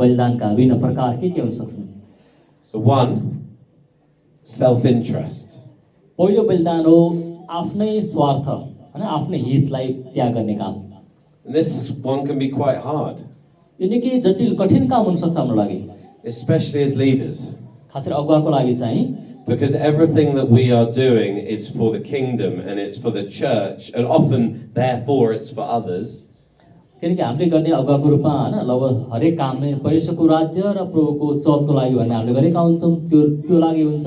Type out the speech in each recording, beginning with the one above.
बलिदानका विभिन्न प्रकार के हुन सक्छन्? So one, self-interest. पहिलो बलिदान हो आफ्नै स्वार्थ हैन आफ्नै हितलाई त्याग गर्ने काम. And this one can be quite hard, यो निकै जटिल कठिन काम हुन सक्छ हाम्रो लागि, especially as leaders, खास गरी अगुवाको लागि चाहिँ. because everything that we are doing is for the kingdom and it's for the church, and often therefore it's for others. किनकि हामीले गर्ने अगुवाको रूपमा हैन लगभग हरेक काम नै परमेश्वरको राज्य र प्रभुको चर्चको लागि भनेर हामीले गरेका हुन्छौँ. त्यो लागि हुन्छ,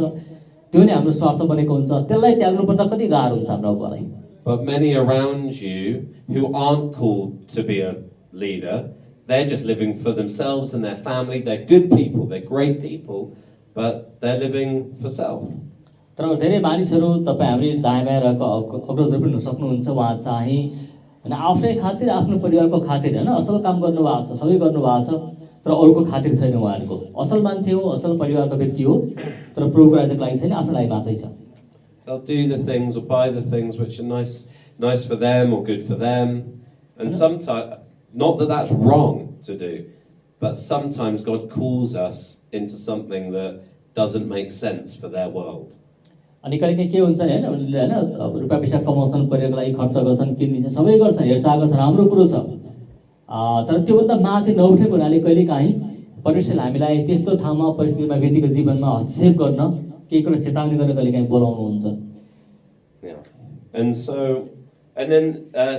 त्यो नै हाम्रो स्वार्थ बनेको हुन्छ. त्यसलाई त्याग्नु पर्दा कति गाह्रो हुन्छ हाम्रो अगुवालाई. But many around you who aren't called to be a leader, they're just living for themselves and their family. They're good people, they're great people, but they're living for self. तर धेरै मानिसहरू तपाईँ हाम्रो दायाँ बायाँ रहेको अग्रजहरू पनि हुन सक्नुहुन्छ. उहाँ चाहिँ हैन आफ्नै खातिर आफ्नो परिवारको खातिर हैन असल काम गर्नुभएको छ, सबै गर्नुभएको छ, तर अरूको खातिर छैन. उहाँहरूको असल मान्छे हो, असल परिवारको व्यक्ति हो, तर प्रभुको राज्यको लागि छैन, आफ्नो लागि मात्रै छ. They'll do the things or buy the things which are nice for them or good for them. And sometimes, not that that's wrong to do, but sometimes God calls us into something that doesn't make sense for their world. अनि कहिलेकाहीँ के हुन्छ नि हैन उनीहरूले हैन रुपैयाँ पैसा कमाउँछन्, परिवारको लागि खर्च गर्छन्, किनिदिन्छन्, सबै गर्छन्, हेरचाह गर्छन्, राम्रो कुरो छ. तर त्योभन्दा माथि नउठेको हुनाले कहिलेकाहीँ परमेश्वरले हामीलाई त्यस्तो ठाउँमा परिस्थितिमा व्यक्तिगत जीवनमा हस्तक्षेप गर्न केही कुरा चेतावनी गर्न कहिलेकाहीँ बोलाउनुहुन्छ. Yeah. And then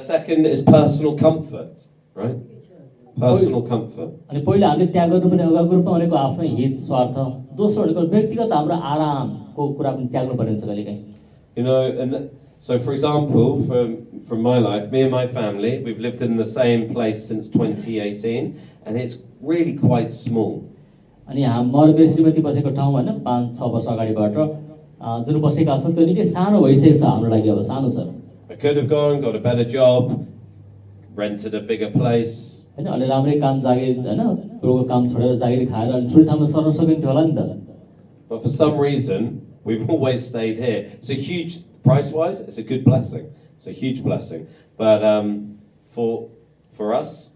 second is personal comfort, right? Personal comfort. अनि पहिलो हामीले त्याग गर्नुपर्ने अगाको रूपमा भनेको आफ्नै हित स्वार्थ, दोस्रो भनेको व्यक्तिगत हाम्रो आरामको कुरा पनि त्याग्नु पर्ने हुन्छ कहिलेकाहीँ. You know, so for example, from my life, me and my family, we've lived in the same place since 2018, and it's really quite small. अनि हाम्रो मेरो श्रीमती बसेको ठाउँ हैन 5-6 वर्ष अगाडिबाट जुन बसेका छन् त्यो निकै सानो भइसकेको छ हाम्रो लागि. अब सानो छ. I could have gone, got a better job, rented a bigger place. हैन अलि राम्रै काम जागिर हैन प्रभुको काम छोडेर जागिर खाएर अलि ठुलो ठाउँमा सर्न सकिन्थ्यो होला नि त. But for some reason, we've always stayed here. It's a huge, price-wise, it's a good blessing. It's a huge blessing. But for us,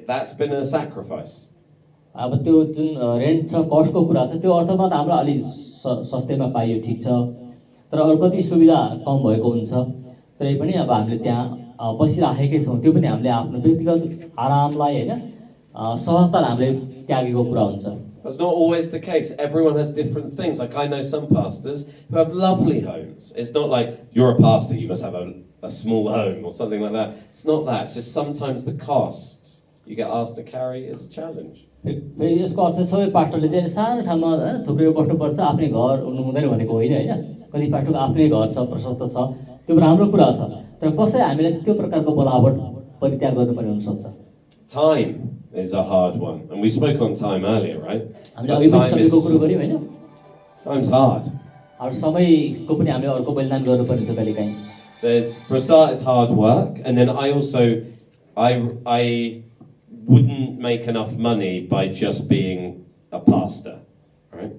that's been a sacrifice. अब त्यो जुन रेन्ट छ, कस्टको कुरा छ, त्यो अर्थमा त हाम्रो अलि सस्तैमा पाइयो, ठिक छ. तर अरू कति सुविधा कम भएको हुन्छ, तरै पनि अब हामीले त्यहाँ बसिराखेकै छौँ. त्यो पनि हामीले आफ्नो व्यक्तिगत आरामलाई हैन सहजता हामीले त्यागेको कुरा हुन्छ. That's not always the case. Everyone has different things. Like I know some pastors who have lovely homes. It's not like you're a pastor, you must have a small home or something like that. It's not that. It's just sometimes the costs you get asked to carry is a challenge. फेरि यसको अर्थ सबै पास्टरले चाहिँ सानो ठाउँमा हैन थुप्रै बस्नुपर्छ, आफ्नै घर हुनु हुँदैन भनेको होइन हैन. कति पास्टरको आफ्नै घर छ, प्रशस्त छ, त्यो राम्रो कुरा छ. तर कसै हामीले त्यो प्रकारको बोलावट परित्याग गर्नुपर्ने हुन सक्छ. Time is a hard one, and we spoke on time earlier, right? हामीले अघि पनि समयको कुरा गर्यौँ हैन. Time's hard. अब समयको पनि हामीले अर्को बलिदान गर्नुपर्ने हुन्छ कहिलेकाहीँ. There's, for a start, it's hard work, and then I wouldn't make enough money by just being a pastor, right?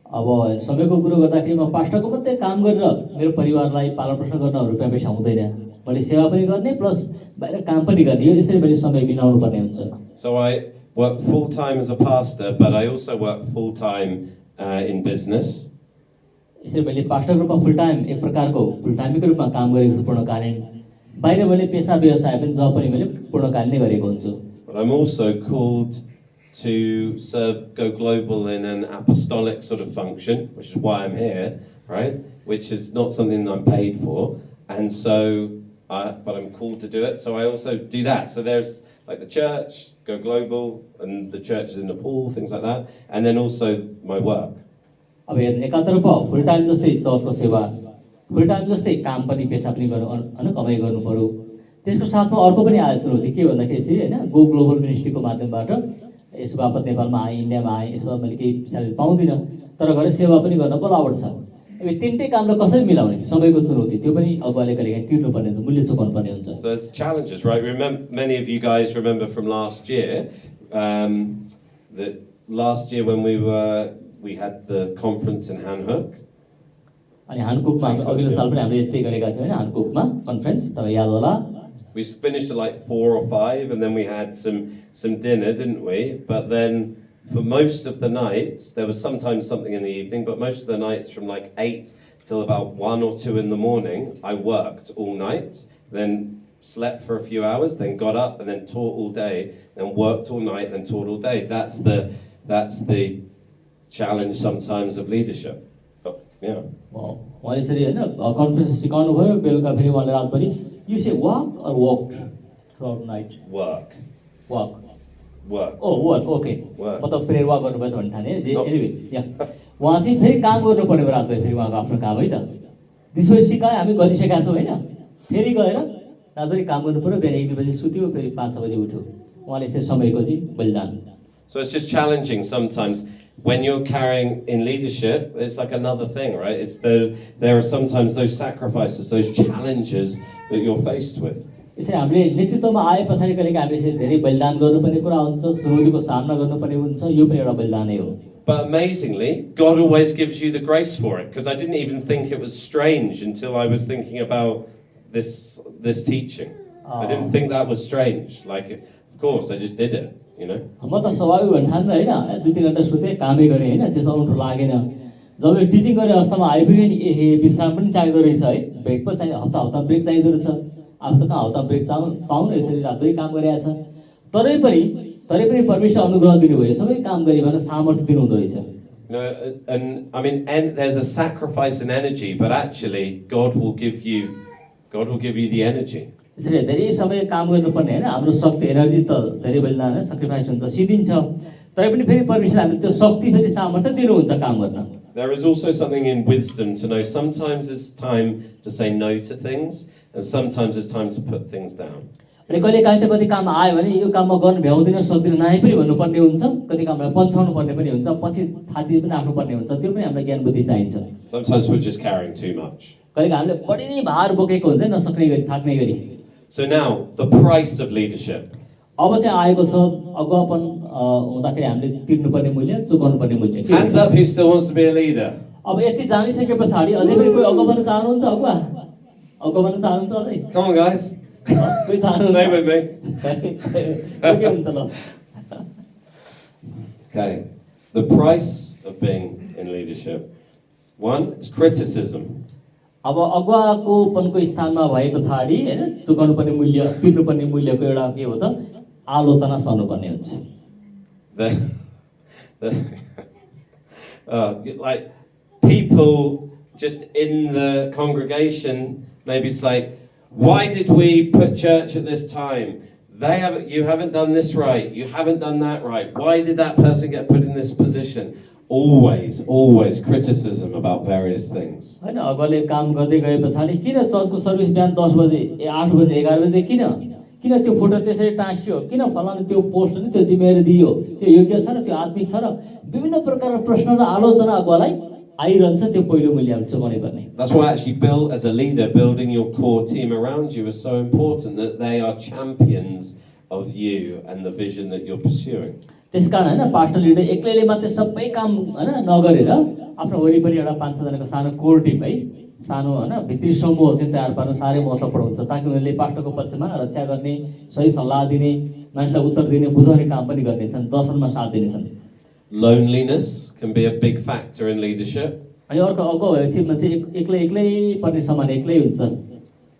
अब समयको कुरो गर्दाखेरि म पास्टरको मात्रै काम गरेर मेरो परिवारलाई पालन पोषण गर्न रुपैयाँ पैसा हुँदैन. मैले सेवा पनि गर्ने प्लस बाहिर काम पनि गर्ने. यो यसरी मैले समय बिताउनु पर्ने हुन्छ. So I work full time as a pastor, but I also work full time in business. यसरी मैले पास्टरको रूपमा फुल टाइम एक प्रकारको फुल टाइमको रूपमा काम गरेको छु पूर्णकालीन. बाहिर मैले पेशा व्यवसाय पनि जब पनि मैले पूर्णकालीन नै गरेको हुन्छु. But I'm also called to serve, go global in an apostolic sort of function, which is why I'm here, right? Which is not something that I'm paid for, and so, but I'm called to do it. So I also do that. So there's like the church, go global, and the churches in Nepal, things like that, and then also my work. अब एकातर्फ फुल time जस्तै चर्चको सेवा, फुल time जस्तै काम पनि पेशा पनि गर्नु हैन कमाइ गर्नु पर्यो. त्यसको साथमा अर्को पनि आयो चुनौती के भन्दाखेरि चाहिँ हैन गो ग्लोबल मिनिस्ट्रीको माध्यमबाट यसो बापत नेपालमा आएँ, इन्डियामा आएँ, यसमा मैले केही स्यालेरी पाउँदिनँ, तर गएर सेवा पनि गर्न बोलावट छ. अब तीनटै कामलाई कसरी मिलाउने समयको चुनौती त्यो पनि अगुवाले कहिलेकाहीँ तिर्नुपर्ने हुन्छ, मूल्य चुकाउनु पर्ने हुन्छ. So there's challenges, right? Many of you guys remember from last year, that last year when we had the conference in Hanhook. अनि हानकुकमा हामी अघिल्लो साल पनि हामीले यस्तै गरेका थियौँ हैन हानकुकमा कन्फरेन्स तपाईँ याद होला. We finished at like 4 or 5, and then we had some dinner, didn't we? But then for most of the nights, there was sometimes something in the evening, but most of the nights from like 8 till about 1 or 2 in the morning, I worked all night, then slept for a few hours, then got up and then taught all day, then worked all night, then taught all day. That's the challenge sometimes of leadership. But, yeah. Wow. उहाँले यसरी होइन conference सिकाउनु भयो बेलुका फेरि उहाँले रातभरि you say walk or work throughout night Work. Walk Work. Or work okay Work. म त प्रेयर वाक गर्नुभएछ भन्ने ठाने एनिवे या उहाँ चाहिँ फेरि काम गर्नु पर्ने रातभरि फेरि उहाँको आफ्नो काम है त दिसो सिकायो हामी गरिसकेका छौँ होइन फेरि गएर रातभरि काम गर्नु पर्यो बिहान 1-2 बजे सुत्यो फेरि 5-6 बजे उठ्यो उहाँले यसरी समयको चाहिँ बलिदान. So it's just challenging sometimes. When you're carrying in leadership, it's like another thing, right? It's there are sometimes those sacrifices, those challenges that you're faced with. यसरी हामीले नेतृत्वमा आए पछाडि कहिलेकाहीँ हामीले यसरी धेरै बलिदान गर्नुपर्ने कुरा हुन्छ चुनौतीको सामना गर्नुपर्ने हुन्छ यो पनि एउटा बलिदानै हो. But amazingly, God always gives you the grace for it, because I didn't even think it was strange until I was thinking about this teaching. I didn't think that was strange. Like, of course, I just did it, you know. म त स्वाभाविक भन्ने ठान्न होइन 2-3 घन्टा सुतेँ कामै गरेँ होइन त्यस्तो अउठो लागेन जब टिचिङ गर्ने अवस्थामा आइपुग्यो नि एहे विश्राम पनि चाहिँदो रहेछ है ब्रेक पनि चाहिन्छ हप्ता ब्रेक चाहिँदो रहेछ आफू त कहाँ हप्ता ब्रेक पाउनु यसरी रातभरि काम गरिरहेको छ तरै पनि परमेश्वर अनुग्रह दिनुभयो सबै काम गरे भने सामर्थ्य दिनुहुँदो रहेछ. You know, and I mean, there's a sacrifice in energy, but actually, God will give you the energy. यसरी धेरै समय काम गर्नुपर्ने होइन हाम्रो शक्ति एनर्जी त धेरै बलिदान सक्रिफाइस हुन्छ सिदिन्छ तरै पनि फेरि परमेश्वरले हामीले त्यो शक्ति फेरि सामर्थ्य दिनुहुन्छ काम गर्न. There is also something in wisdom to know sometimes it's time to say no to things, and sometimes it's time to put things down. अनि कहिलेकाहीँ चाहिँ कति काम आयो भने यो काम म गर्न भ्याउँदिनँ सक्दिनँ नाइ पनि भन्नुपर्ने हुन्छ कति कामलाई पछाउनु पर्ने पनि हुन्छ पछि थाती पनि राख्नुपर्ने हुन्छ त्यो पनि हामीलाई ज्ञान बुद्धि चाहिन्छ. Sometimes we're just carrying too much. कहिलेकाहीँ हामीले बढी नै भार बोकेको हुन्छ नसक्ने गरी थाक्ने गरी. So now, the price of leadership. अब चाहिँ आएको छ अगुवापन हुँदाखेरि हामीले तिर्नुपर्ने मूल्य चुकाउनु पर्ने मूल्य. Hands up who still wants to be a leader. अब यति जानिसके पछाडि अझै पनि कोही अगुवा बन्न चाहनुहुन्छ अगुवा बन्न चाहनुहुन्छ अझै? Come on, guys. कोही चाहनुहुन्छ? Stay with me. के हुन्छ ल? Okay, the price of being in leadership. One is criticism. अब अगुवाको पनको स्थानमा भए पछाडि हैन चुकाउनुपर्ने मूल्य तिर्नुपर्ने मूल्यको एउटा के हो त आलोचना सर्नुपर्ने हुन्छ. Like people just in the congregation, maybe it's like, why did we put church at this time? You haven't done this right. You haven't done that right. Why did that person get put in this position? Always criticism about various things. हैन अगुवाले काम गर्दै गए पछाडि किन चर्चको service बिहान 10 बजे 8 बजे 11 बजे किन त्यो फोटो त्यसरी टाँसियो किन फलानु त्यो पोस्ट नि त्यो जिम्मेवारी दियो त्यो योग्य छ र त्यो आत्मिक छ र विभिन्न प्रकारका प्रश्न र आलोचना अगुवालाई आइरहन्छ त्यो पहिलो मूल्य हामीले चुकाउनै पर्ने. That's why actually as a leader, building your core team around you is so important, that they are champions of you and the vision that you're pursuing. त्यसकारण हैन पास्टर लिडर एक्लैले मात्रै सबै काम हैन नगरेर आफ्नो वरिपरि एउटा 5-6 जनाको सानो कोर टिम है सानो हैन भित्री समूह चाहिँ तयार पार्न साह्रै महत्त्वपूर्ण हुन्छ ताकि उनीहरूले पास्टरको पक्षमा रक्षा गर्ने सही सल्लाह दिने मान्छेलाई उत्तर दिने बुझाउने काम पनि गर्नेछन् दर्शनमा साथ दिनेछन्. Loneliness can be a big factor in leadership. अनि अर्को अगुवा भएपछि मान्छे एक्लै पर्ने समान एक्लै हुन्छ.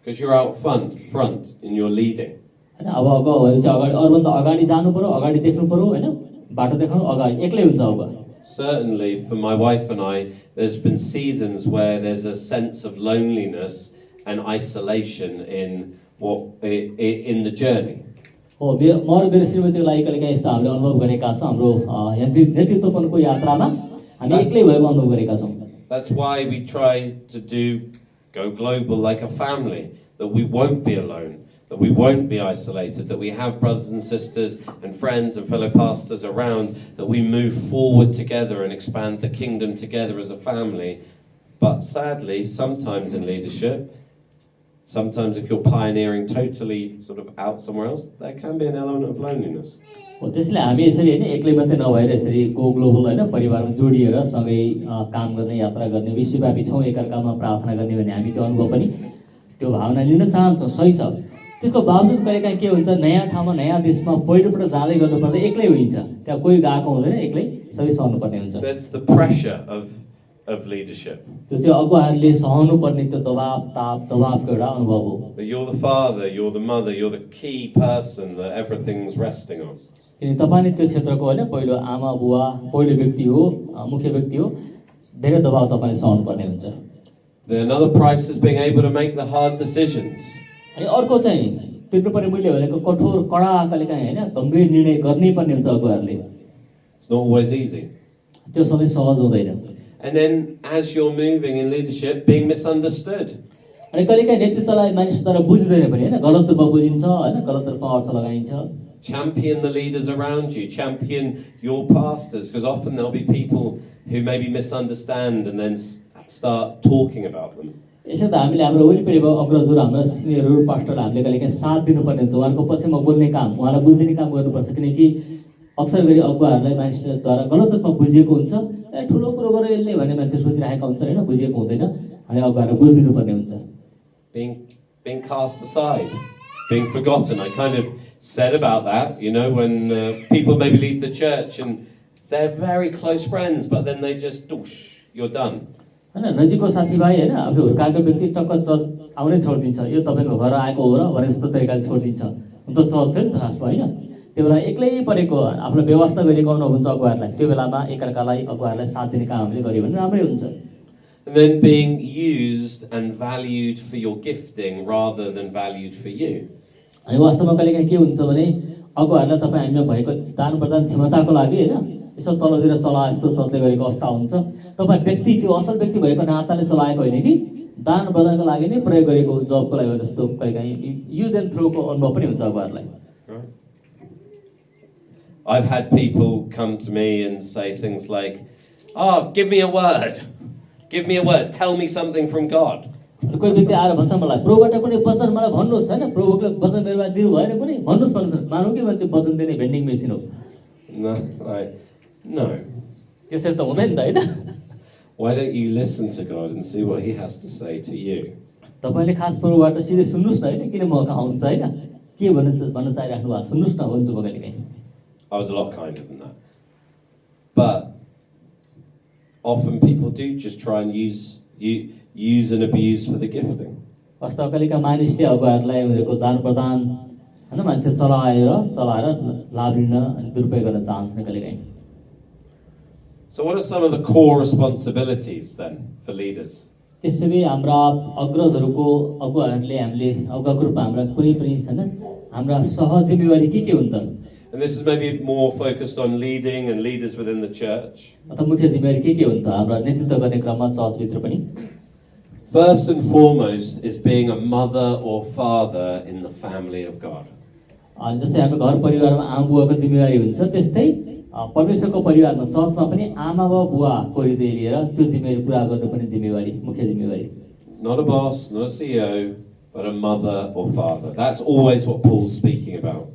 Because you're out front in your leading. हैन अब अगुवा भएपछि अगाडि अरूभन्दा अगाडि जानु पर्यो अगाडि देख्नु पर्यो हैन बाटो देखाउनु अगाडि एक्लै हुन्छ अगुवा. Certainly for my wife and I, there's been seasons where there's a sense of loneliness and isolation in the journey. हो मेरो श्रीमतीको लागि कहिलेकाहीँ यस्तो हामीले अनुभव गरेका छौँ हाम्रो नेतृत्वपनको यात्रामा हामी एक्लै भएको अनुभव गरेका छौँ. That's why we try to go global like a family, that we won't be alone, that we won't be isolated, that we have brothers and sisters and friends and fellow pastors around, that we move forward together and expand the kingdom together as a family. But sadly, sometimes in leadership, sometimes if you're pioneering totally sort of out somewhere else, there can be an element of loneliness. हो त्यसले हामी यसरी हैन एक्लै मात्रै नभएर यसरी go global हैन परिवारमा जोडिएर सँगै काम गर्ने यात्रा गर्ने विश्वव्यापी छौँ एकअर्कामा प्रार्थना गर्ने भने हामी त्यो अनुभव पनि त्यो भावना लिन चाहन्छौँ सही छ त्यसको बावजुद कहिलेकाहीँ के हुन्छ, नयाँ ठाउँमा नयाँ देशमा पहिलोपल्ट जाँदै गर्नुपर्दा एक्लै होइन्छ, त्यहाँ कोही गएको हुँदैन, एक्लै सबै सहनुपर्ने हुन्छ। That's the pressure of leadership. त्यो चाहिँ अगुवाहरूले सहनुपर्ने त्यो दबावको एउटा अनुभव हो। That you're the father, you're the mother, you're the key person that everything's resting on. किनकि तपाईँ नै त्यो क्षेत्रको होइन, पहिलो आमा बुवा, पहिलो व्यक्ति हो, मुख्य व्यक्ति हो, धेरै दबाव तपाईँले सहनुपर्ने हुन्छ। Another price is being able to make the hard decisions. अनि अर्को चाहिँ तिर्नुपर्ने मूल्य भनेको कठोर कडा कहिलेकाहीँ होइन, गम्भीर निर्णय गर्नै पर्ने हुन्छ अगुवाहरूले। It's not always easy. त्यो सधैँ सहज हुँदैन। And then as you're moving in leadership, being misunderstood. अनि कहिलेकाहीँ नेतृत्वलाई मानिसद्वारा बुझ्दैन पनि होइन, गलत रूपमा बुझिन्छ होइन, गलत रूपमा अर्थ लगाइन्छ। Champion the leaders around you, champion your pastors, because often there'll be people who maybe misunderstand and then start talking about them. यसो त हामीले हाम्रो वरिपरि अग्रजहरू, हाम्रा सिनियरहरू, पास्टरलाई हामीले कहिलेकाहीँ साथ दिनुपर्ने हुन्छ, उहाँहरूको पक्षमा बोल्ने काम, उहाँलाई बुझिदिने काम गर्नुपर्छ। किनकि अक्सर गरी अगुवाहरूलाई मानिसद्वारा गलत रूपमा बुझिएको हुन्छ, ठुलो कुरो गरेर यसले भन्ने मान्छे सोचिरहेका हुन्छ होइन, बुझिएको हुँदैन, अनि अगुवाहरूलाई बुझिदिनुपर्ने हुन्छ। Being cast aside, being forgotten. I kind of said about that, you know, when people maybe leave the church and they're very close friends, but then they just, doosh, you're done. होइन, नजिकको साथीभाइ होइन, आफू हुर्काएको व्यक्ति टक्क आउनै छोडिदिन्छ, यो तपाईँको घर आएको हो र भने जस्तो तरिकाले छोडिदिन्छ, हुन त चल्थ्यो नि त खासमा होइन। त्यो बेला एक्लै परेको आफूलाई व्यवस्था गरेको अनुभव हुन्छ अगुवाहरूलाई, त्यो बेलामा एकअर्कालाई अगुवाहरूलाई साथ दिने काम हामीले गऱ्यो भने राम्रै हुन्छ। And then being used and valued for your gifting rather than valued for you. अनि वास्तवमा कहिलेकाहीँ के हुन्छ भने अगुवाहरूलाई तपाईँ हामीमा भएको दान प्रदान क्षमताको लागि होइन, यसो तलतिर चला जस्तो चल्दै गरेको अवस्था हुन्छ। तपाईँ व्यक्ति त्यो असल व्यक्ति भएको नाताले चलाएको होइन कि दान प्रदानको लागि नै प्रयोग गरेको जबको लागि जस्तो कहिलेकाहीँ युज एन्ड थ्रोको अनुभव पनि हुन्छ अगुवाहरूलाई। I've had people come to me and say things like, "Oh, give me a word. Give me a word. Tell me something from God." कोही व्यक्ति आएर भन्छ मलाई प्रभुबाट कुनै वचन मलाई भन्नुहोस् होइन, प्रभुले वचन मेरोमा दिनु भएन कुनै भन्नुहोस् भन्नुहोस्, मानौँ कि मान्छे वचन दिने भेन्डिङ मेसिन हो। No. त्यसरी त हुँदैन त होइन। Why don't you listen to God and see what He has to say to you? तपाईँले खास प्रभुबाट सिधै सुन्नुहोस् न होइन, किन म कहाँ हुन्छ होइन, के भन्न चाहिराख्नु भएको सुन्नुहोस् न भन्छु म कहिलेकाहीँ। I was a lot kinder than that. But often people do just try and use and abuse for the gifting. वास्तव कहिलेकाहीँ मानिसले अगुवाहरूलाई उनीहरूको दान प्रदान होइन मान्छे चलाएर लाभ लिन अनि दुरुपयोग गर्न चाहन्छन् कहिलेकाहीँ। So what are some of the core responsibilities then for leaders? त्यसैले हाम्रा अग्रजहरूको अगुवाहरूले हामीले अगुवाको रूपमा हाम्रा कुनै पनि छैन हाम्रा सह जिम्मेवारी के हुन् त? And this is maybe more focused on leading and leaders within the church. अथवा मुख्य जिम्मेवारी के हुन् त हाम्रा नेतृत्व गर्ने क्रममा चर्चभित्र पनि? First and foremost is being a mother or father in the family of God. अनि जस्तै हाम्रो घर परिवारमा आमा बुवाको जिम्मेवारी हुन्छ, त्यस्तै परमेश्वरको परिवारमा चर्चमा पनि आमा वा बुवाको हृदय लिएर त्यो जिम्मेवारी पुरा गर्नुपर्ने जिम्मेवारी, मुख्य जिम्मेवारी। Not a boss, not a CEO, but a mother or father. That's always what Paul's speaking about.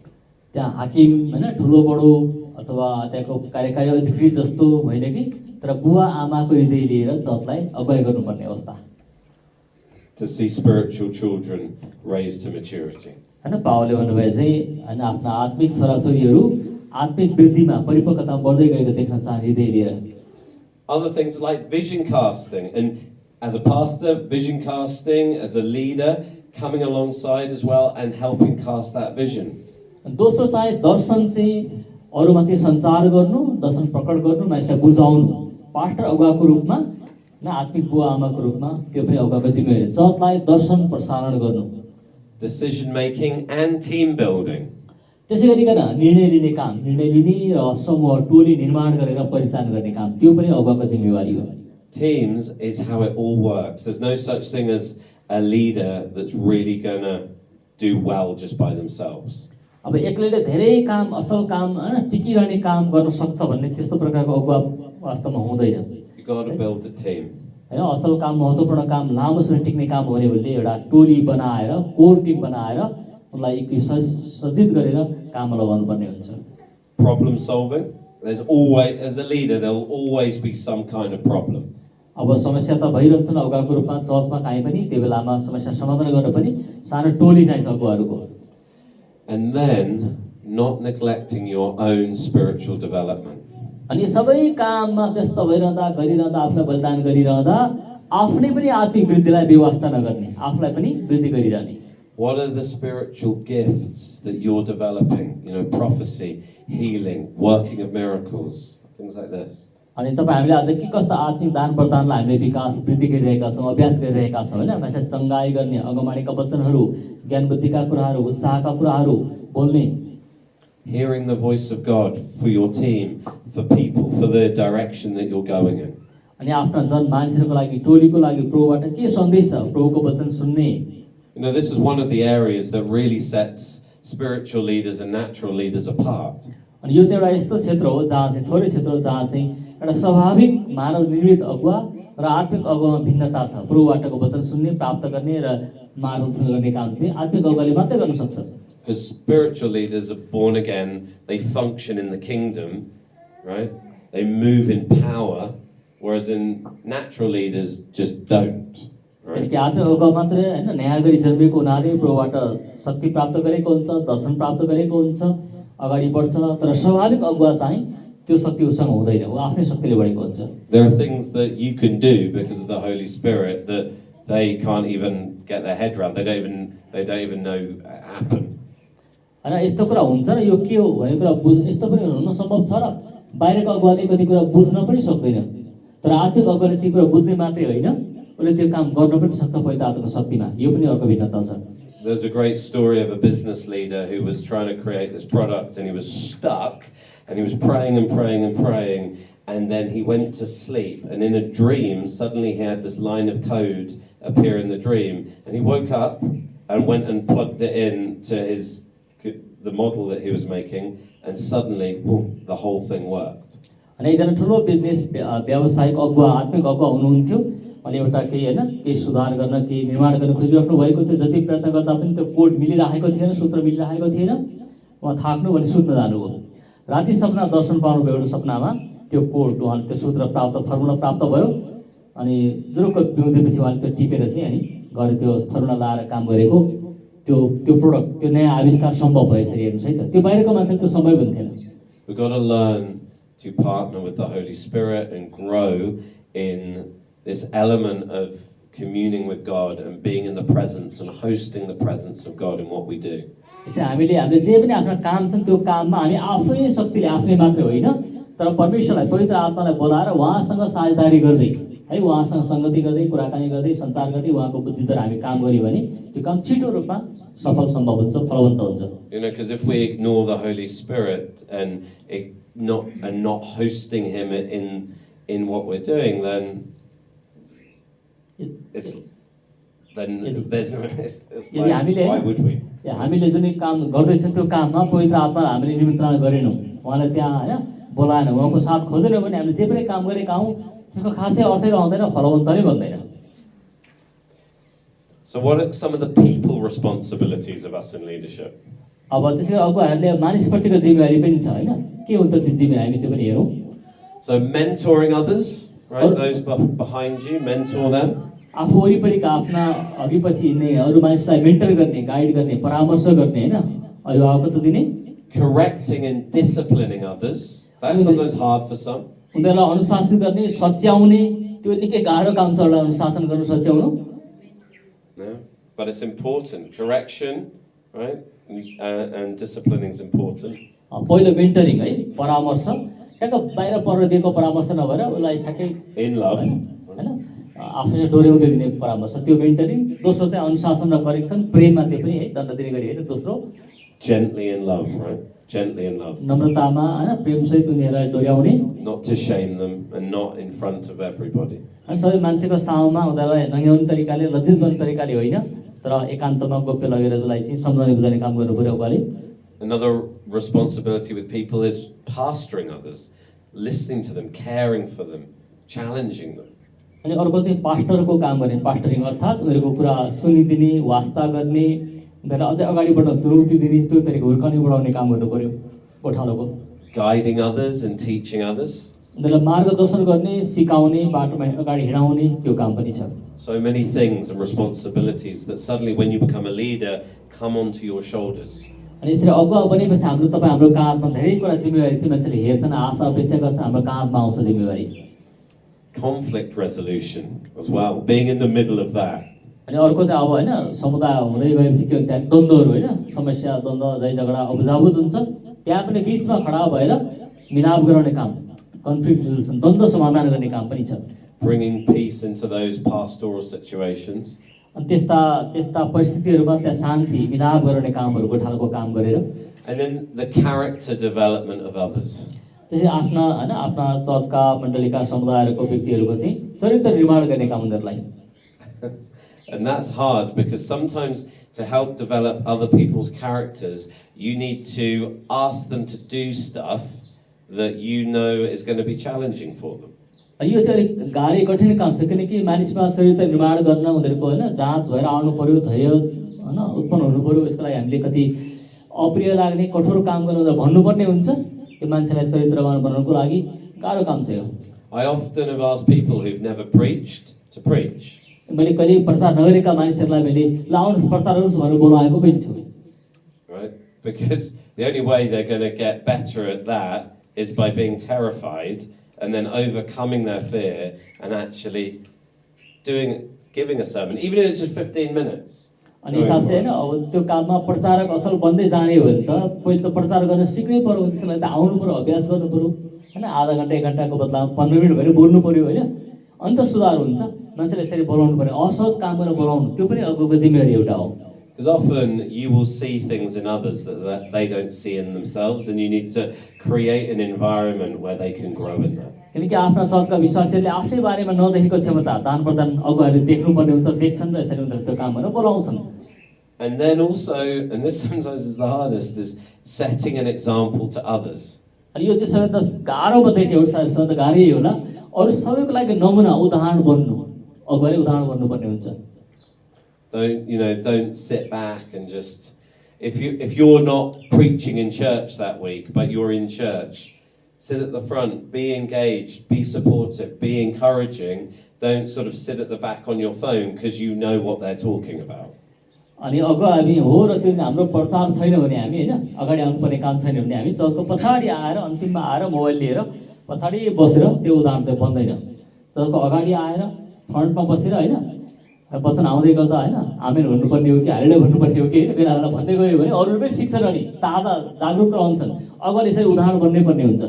त्यहाँ हाकिम होइन ठुलो बडो अथवा त्यहाँको कार्यकारी अधिकृत जस्तो होइन कि, तर बुवा आमाको हृदय लिएर चर्चलाई अगुवाई गर्नुपर्ने अवस्था। To see spiritual children raised to maturity. होइन पावलले भन्नुभयो चाहिँ होइन आफ्ना आत्मिक छोराछोरीहरू आत्मिक वृद्धिमा परिपक्वतामा बढ्दै गएको देख्न चाहने हृदय लिएर। Other things like vision casting, and as a pastor, vision casting, as a leader, coming alongside as well and helping cast that vision. दोस्रो चाहिँ दर्शन चाहिँ अरूमाथि सञ्चार गर्नु, दर्शन प्रकट गर्नु, मानिसलाई बुझाउनु, पास्टर अगुवाको रूपमा न आत्मिक बुवा आमाको रूपमा त्यो पनि अगुवाको जिम्मेवारी, चर्चलाई दर्शन प्रसारण गर्नु। Decision making and team building. त्यसै गरिकन निर्णय लिने काम, निर्णय लिने र समूह टोली निर्माण गरेर परिचालन गर्ने काम त्यो पनि अगुवाको जिम्मेवारी हो। Teams is how it all works. There's no such thing as a leader that's really gonna do well just by themselves. अब एक्लैले धेरै काम असल काम हैन टिकिरहने काम गर्न सक्छ भन्ने त्यस्तो प्रकारको अगुवा वास्तवमा हुँदैन। You got to build a team. हैन असल काम महत्त्वपूर्ण काम लामो समय टिक्ने काम हो भने एउटा टोली बनाएर कोर टिम बनाएर उनलाई एक सज्जित गरेर काममा लगाउनु पर्ने हुन्छ। Problem solving. There's always, as a leader, there will always be some kind of problem. अब समस्या त भइरहन्छन् अगुवाको रूपमा चर्चमा काहीँ पनि त्यो बेलामा समस्या समाधान गर्न पनि सानो टोली चाहिन्छ अगुवाहरूको। And then not neglecting your own spiritual development. अनि सबै काममा व्यस्त भइरहँदा गरिरहँदा आफूलाई बलिदान गरिरहँदा आफ्नै पनि आत्मिक वृद्धिलाई व्यवस्था नगर्ने, आफूलाई पनि वृद्धि गरिरहने। What are the spiritual gifts that you're developing? You know, prophecy, healing, working of miracles, things like this. अनि तपाईँ हामीले आज के कस्ता आत्मिक दान प्रदानलाई हामीले विकास वृद्धि गरिरहेका छौँ, अभ्यास गरिरहेका छौँ होइन। मान्छे चङ्गाई गर्ने, अगमवाणीका वचनहरू, ज्ञान बुद्धिका कुराहरू, उत्साहका कुराहरू बोल्ने। Hearing the voice of God for your team, for people, for the direction that you're going in. अनि आफ्ना जन मानिसहरूको लागि, टोलीको लागि प्रभुबाट के सन्देश छ, प्रभुको वचन सुन्ने। You know, this is one of the areas that really sets spiritual leaders and natural leaders apart. अनि यो चाहिँ एउटा यस्तो क्षेत्र हो जहाँ चाहिँ थोरै क्षेत्र हो जहाँ चाहिँ एउटा स्वाभाविक मानव निर्मित अगुवा र आत्मिक अगुवामा भिन्नता छ। प्रभुबाटको वचन सुन्ने, प्राप्त गर्ने र मार्गदर्शन गर्ने काम चाहिँ आत्मिक अगुवाले मात्रै गर्न सक्छ। Because spiritual leaders are born again, they function in the kingdom, right? They move in power, whereas in natural leaders just don't. किनकि आत्मिक अगुवा मात्रै होइन न्याय गरी जन्मेको हुनाले प्रभुबाट शक्ति प्राप्त गरेको हुन्छ, दर्शन प्राप्त गरेको हुन्छ, अगाडि बढ्छ। तर स्वाभाविक अगुवा चाहिँ त्यो शक्ति उसँग हुँदैन, ऊ आफ्नै शक्तिले बढेको हुन्छ। There are things that you can do because of the Holy Spirit that they can't even get their head around. They don't even know happen. होइन यस्तो कुरा हुन्छ र यो के हो भन्ने कुरा यस्तो पनि हुन सम्भव छ र बाहिरको अगुवाले कति कुरा बुझ्न पनि सक्दैन। तर आत्मिक अगुवाले ती कुरा बुझ्ने मात्रै होइन, उसले त्यो काम गर्न पनि सक्छ पवित्र आत्माको शक्तिमा। यो पनि अर्को भिन्नता छ। There's a great story of a business leader who was trying to create this product and he was stuck and he was praying and praying and praying, and then he went to sleep, and in a dream suddenly he had this line of code appear in the dream, and he woke up and went and plugged it in to the model that he was making, and suddenly boom, the whole thing worked. अनि एकजना ठुलो business व्यावसायिक अगुवा आत्मिक अगुवा हुनुहुन्थ्यो। अनि एउटा केही होइन केही सुधार गर्न केही निर्माण गर्न खोजिराख्नु भएको थियो। जति प्रयत्न गर्दा पनि त्यो कोड मिलिरहेको थिएन, सूत्र मिलिरहेको थिएन। उहाँ थाक्नु भने सुत्न जानुभयो। राति सपना दर्शन पाउनुभयो, एउटा सपनामा त्यो कोड उहाँले त्यो सूत्र प्राप्त फर्मुला प्राप्त भयो। अनि जुरुक्क बिउजेपछि उहाँले त्यो टिपेर चाहिँ अनि गरे त्यो फर्मुला लाएर काम गरेको त्यो प्रोडक्ट त्यो नयाँ आविष्कार सम्भव भयो। यसरी हेर्नुहोस् है त, त्यो बाहिरको मान्छेले त्यो समय पनि थिएन। We've got to learn to partner with the Holy Spirit and grow in this element of communing with God and being in the presence and hosting the presence of God in what we do. यसै हामीले जे पनि आफ्नो काम छन् त्यो काममा हामी आफै शक्तिले आफै मात्रै होइन तर परमेश्वरलाई पवित्र आत्मालाई बोलाएर उहाँसँग साझेदारी गर्दै है उहाँसँग संगति गर्दै कुराकानी गर्दै संचार गर्दै उहाँको बुद्धिद्वारा हामी काम गर्यो भने त्यो काम छिटो रूपमा सफल सम्भव हुन्छ, फलवन्त हुन्छ। You know, because if we ignore the Holy Spirit and not hosting him in what we're doing, then there's no why would we? हामीले जुन काम गर्दैछौँ त्यो काममा पवित्र आत्मालाई हामीले निमन्त्रणा गरेनौँ, उहाँलाई त्यहाँ होइन बोलाएन, उहाँको साथ खोजेनौँ भने हामीले जे पनि काम गरेका हौँ त्यसको खासै अर्थै रहँदैन, फलवन्त नै बन्दैन। So what are some of the people responsibilities of us in leadership? अब त्यसै अगुवाहरूले मानिसप्रतिको जिम्मेवारी पनि छ होइन, के हुन्छ त्यो जिम्मेवारी हामी त्यो पनि हेरौँ। So mentoring others, right? Those behind you, mentor them. आफू वरिपरिका आफ्ना अघिपछि हिँड्ने अरू मानिसलाई मेन्टर गर्ने, गाइड गर्ने, परामर्श गर्ने होइन, अभिभावकत्व दिने। Correcting and disciplining others. That's sometimes hard for some. उनीहरूलाई अनुशासित गर्ने, सच्याउने, त्यो निकै गाह्रो काम छ एउटा अनुशासन गर्नु, सच्याउनु। No, but it's important. Correction, right? And disciplining is important. पहिलो मेन्टरिङ है, परामर्श, ठ्याक्क बाहिर पर दिएको परामर्श नभएर उसलाई ठ्याक्कै In love. हैन आफूले डोर्याउँदै दिने परामर्श, त्यो मेन्टरिङ। दोस्रो चाहिँ अनुशासन र करेक्सन, प्रेममा त्यो पनि है, दण्ड दिने गरी होइन। दोस्रो Gently in love, right? Gently in love. नम्रतामा हैन प्रेमसहित उनीहरूलाई डोर्याउने, Not to shame them and not in front of everybody. अनि सबै मान्छेको सामुमा उनीहरूलाई नङ्ग्याउने तरिकाले, लज्जित गर्ने तरिकाले होइन, तर एकान्तमा गोप्य लगेर उसलाई चाहिँ सम्झाउने बुझाउने काम गर्नु पर्यो उहाँले। Another responsibility with people is pastoring others, listening to them, caring for them, challenging them. अनि अर्को चाहिँ पास्टरको काम गर्ने, पास्टरिङ अर्थात् उनीहरूको कुरा सुनिदिने, वास्ता गर्ने, उनीहरूलाई अझै अगाडि बढ्न चुनौती दिने, त्यो तरिका हुर्काउने बढाउने काम गर्नु पर्यो गोठालोको। Guiding others and teaching others. उनीहरूलाई मार्गदर्शन गर्ने, सिकाउने, बाटोमा अगाडि हिँडाउने त्यो काम पनि छ। So many things and responsibilities that suddenly, when you become a leader, come onto your shoulders. अनि यसरी अगुवा बनेपछि हाम्रो काँधमा धेरै कुरा जिम्मेवारी चाहिँ मान्छेले हेर्छन्, आशा अपेक्षा गर्छन्, हाम्रो काँधमा आउँछ जिम्मेवारी। Conflict resolution as well, being in the middle of that. अनि अर्को चाहिँ अब हैन समुदाय हुँदै गएपछि के हुन्छ द्वन्द्वहरू हैन समस्या द्वन्द्व झै झगडा अबुझाबुझ हुन्छ त्यहाँ पनि बीचमा खडा भएर मिलाप गराउने काम कन्फ्लिक्ट रिजोल्युसन द्वन्द्व समाधान गर्ने काम पनि छ। Bringing peace into those pastoral situations. अनि त्यस्ता परिस्थितिहरूमा त्यहाँ शान्ति मिलाप गराउने कामहरू गोठालाको काम गरेर And then the character development of others. त्यसै आफ्ना चर्चका मण्डलीका समुदायहरूको व्यक्तिहरूको चाहिँ चरित्र निर्माण गर्ने काम उनीहरूलाई। And that's hard because sometimes to help develop other people's characters, you need to ask them to do stuff that you know is going to be challenging for them. यो चाहिँ अलिक गाह्रो कठिन काम छ किनकि मानिसमा चरित्र निर्माण गर्न उनीहरूको हैन जाँच भएर आउनु पर्यो, धैर्य हैन उत्पन्न हुनु पर्यो। यसको लागि हामीले कति अप्रिय लाग्ने कठोर काम गर्न उनीहरूलाई भन्नुपर्ने हुन्छ। त्यो मान्छेलाई चरित्रवान बनाउनको लागि गाह्रो काम छ यो। I often have asked people who've never preached to preach. मैले कहिले प्रचार नगरेका मानिसहरूलाई मैले लाउनु प्रचार गर्नुहोस् भनेर बोलाएको पनि छु। Right? Because the only way they're going to get better at that is by being terrified and then overcoming their fear and actually giving a sermon, even if it's just 15 minutes. अनि साथै हैन अब त्यो काममा प्रचारक असल बन्दै जाने हो भने त पहिले त प्रचार गर्न सिक्नै पर्यो, त्यसको लागि त आउनु पर्यो, अभ्यास गर्नु पर्यो हैन। आधा घण्टा 1 घण्टाको बदलामा 15 मिनेट भएर बोल्नु पर्यो हैन। अनि त सुधार हुन्छ। मान्छेले यसरी बोलाउनु पर्यो, असहज काम गरेर बोलाउनु त्यो पनि अगुवाको जिम्मेवारी एउटा हो। Because often you will see things in others that they don't see in themselves, and you need to create an environment where they can grow in that. किनकि आफ्ना चर्चका विश्वासीहरूले आफ्नै बारेमा नदेखेको क्षमता दान प्रदान अगुवाहरूले देख्नुपर्ने हुन्छ, देख्छन् र यसरी उनीहरूले त्यो काम गरेर बोलाउँछन्। And then also, and this sometimes is the hardest, is setting an example to others. अनि यो चाहिँ सबैभन्दा गाह्रो मध्ये एउटा सबैभन्दा गाह्रै होला। अरू सबैको लागि नमुना उदाहरण बन्नु, अगुवाले उदाहरण बन्नुपर्ने हुन्छ। Don't sit back and just, if you're not preaching in church that week, but you're in church, sit at the front, be engaged, be supportive, be encouraging. Don't sort of sit at the back on your phone because you know what they're talking about. अनि अगुवा हामी हो र त्यो हाम्रो प्रचार छैन भने हामी हैन अगाडि आउनुपर्ने काम छैन भने हामी चर्चको पछाडि आएर अन्तिममा आएर मोबाइल लिएर पछाडि बसेर त्यो उदाहरण त बन्दैन। चर्चको अगाडि आएर फ्रन्टमा बसेर हैन वचन आउँदै गर्दा हैन आमेन भन्नुपर्ने हो कि हालेलुया भन्नुपर्ने हो कि बेला बेला भन्दै गयो भने अरूले पनि शिक्षण अनि ताजा जागरुक रहन्छन्। अगाडि यसरी उदाहरण बन्नै पर्ने हुन्छ।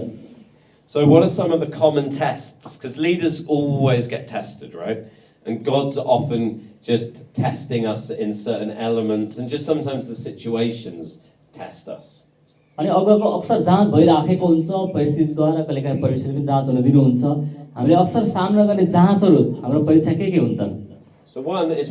So what are some of the common tests? Because leaders always get tested, right? And God's often just testing us in certain elements, and just sometimes the situations test us. अनि अगुवाको अक्सर जाँच भइराखेको हुन्छ, परिस्थितिद्वारा कहिलेकाहीँ परमेश्वरले पनि जाँच हुन दिनुहुन्छ। हामीले अक्सर सामना गर्ने जाँचहरू हाम्रो परीक्षा के हुन् त? So one is